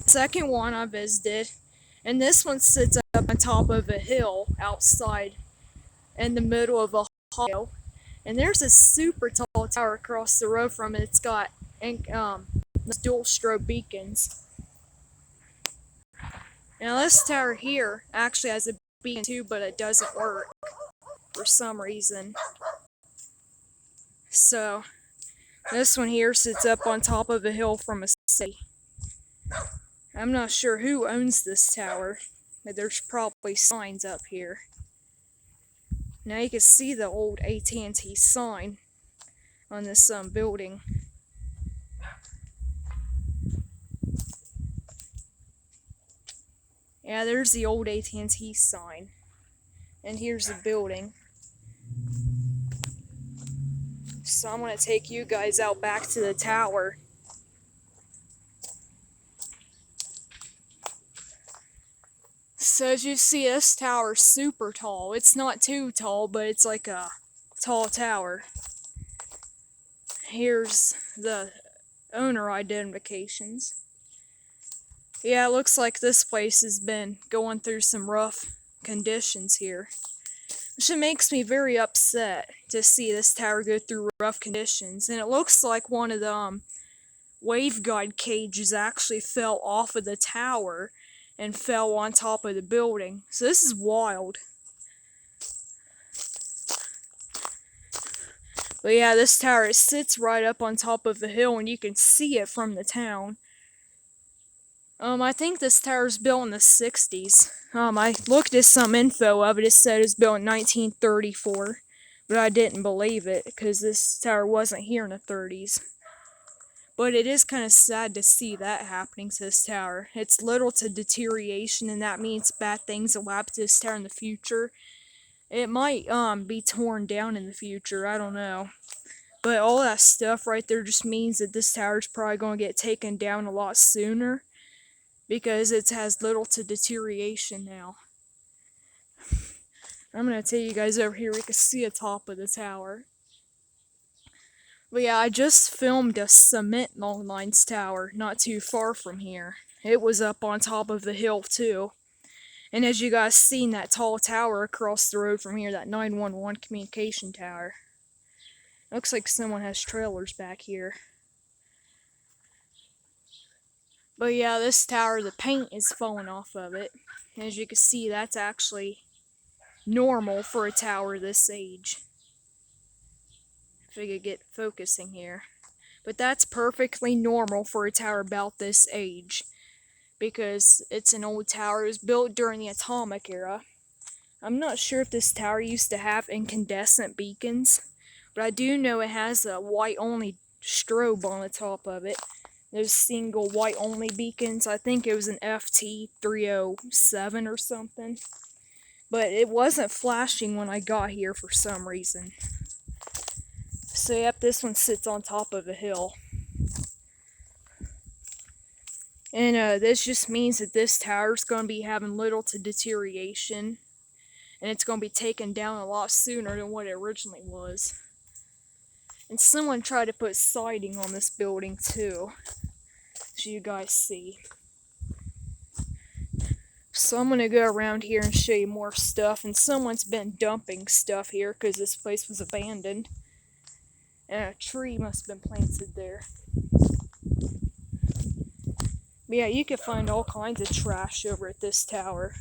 Second one I visited, and this one sits up on top of a hill outside in the middle of a hollow. And there's a super tall tower across the road from it. It's got dual strobe beacons. Now this tower here actually has a beacon too, but it doesn't work for some reason. So this one here sits up on top of a hill from a city. I'm not sure who owns this tower, but there's probably signs up here. Now you can see the old AT&T sign on this building. Yeah, there's the old AT&T sign. And here's the building. So I'm going to take you guys out back to the tower. So as you see, this tower's super tall. It's not too tall, but it's like a tall tower. Here's the owner identifications. Yeah, it looks like this place has been going through some rough conditions here. Which makes me very upset to see this tower go through rough conditions. And it looks like one of the waveguide cages actually fell off of the tower and fell on top of the building. So this is wild. But yeah, this tower, it sits right up on top of the hill and you can see it from the town. I think this tower was built in the 60s. I looked at some info of it. It said it was built in 1934, but I didn't believe it because this tower wasn't here in the 30s. But it is kind of sad to see that happening to this tower. It's little to deterioration, and that means bad things will happen to this tower in the future. It might be torn down in the future, I don't know. But all that stuff right there just means that this tower is probably going to get taken down a lot sooner, because it has little to deterioration now. I'm going to take you guys over here where you can see the top of the tower. But yeah, I just filmed a cement long lines tower not too far from here. It was up on top of the hill too. And as you guys seen, that tall tower across the road from here, that 911 communication tower. Looks like someone has trailers back here. But yeah, this tower, the paint is falling off of it. As you can see, that's actually normal for a tower this age. If I could get focusing here. But that's perfectly normal for a tower about this age. Because it's an old tower. It was built during the atomic era. I'm not sure if this tower used to have incandescent beacons. But I do know it has a white-only strobe on the top of it. Those single white-only beacons. I think it was an FT307 or something. But it wasn't flashing when I got here for some reason. So yep, this one sits on top of a hill. And this just means that this tower's going to be having little to deterioration. And it's going to be taken down a lot sooner than what it originally was. And someone tried to put siding on this building too, as you guys see. So I'm going to go around here and show you more stuff. And someone's been dumping stuff here because this place was abandoned. And a tree must have been planted there. But yeah, you can find all kinds of trash over at this tower.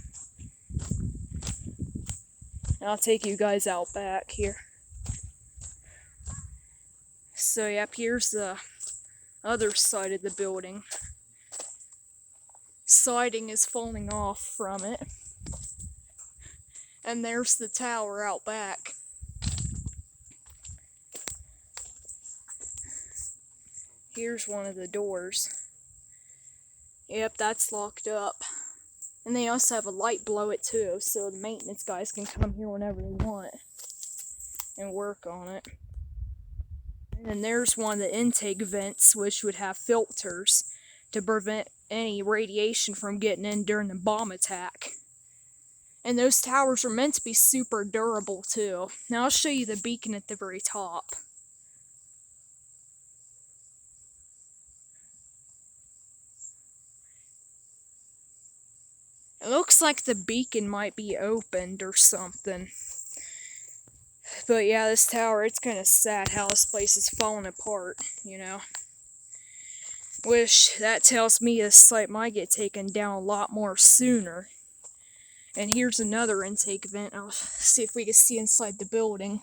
And I'll take you guys out back here. So yep, here's the other side of the building. Siding is falling off from it. And there's the tower out back. Here's one of the doors. Yep, that's locked up. And they also have a light below it too, so the maintenance guys can come here whenever they want and work on it. And there's one of the intake vents, which would have filters to prevent any radiation from getting in during the bomb attack. And those towers are meant to be super durable too. Now I'll show you the beacon at the very top. It looks like the beacon might be opened or something. But yeah, this tower, it's kind of sad how this place is falling apart, you know. Wish that tells me this site might get taken down a lot more sooner. And here's another intake vent. I'll see if we can see inside the building.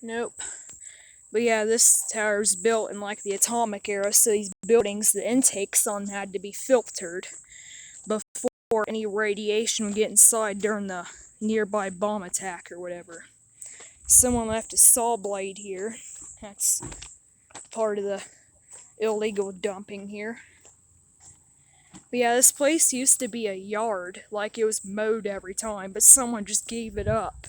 Nope. But yeah, this tower's built in like the atomic era, so these buildings, the intakes on them had to be filtered before any radiation would get inside during the nearby bomb attack or whatever. Someone left a saw blade here. That's part of the illegal dumping here. But yeah, this place used to be a yard, like it was mowed every time, but someone just gave it up.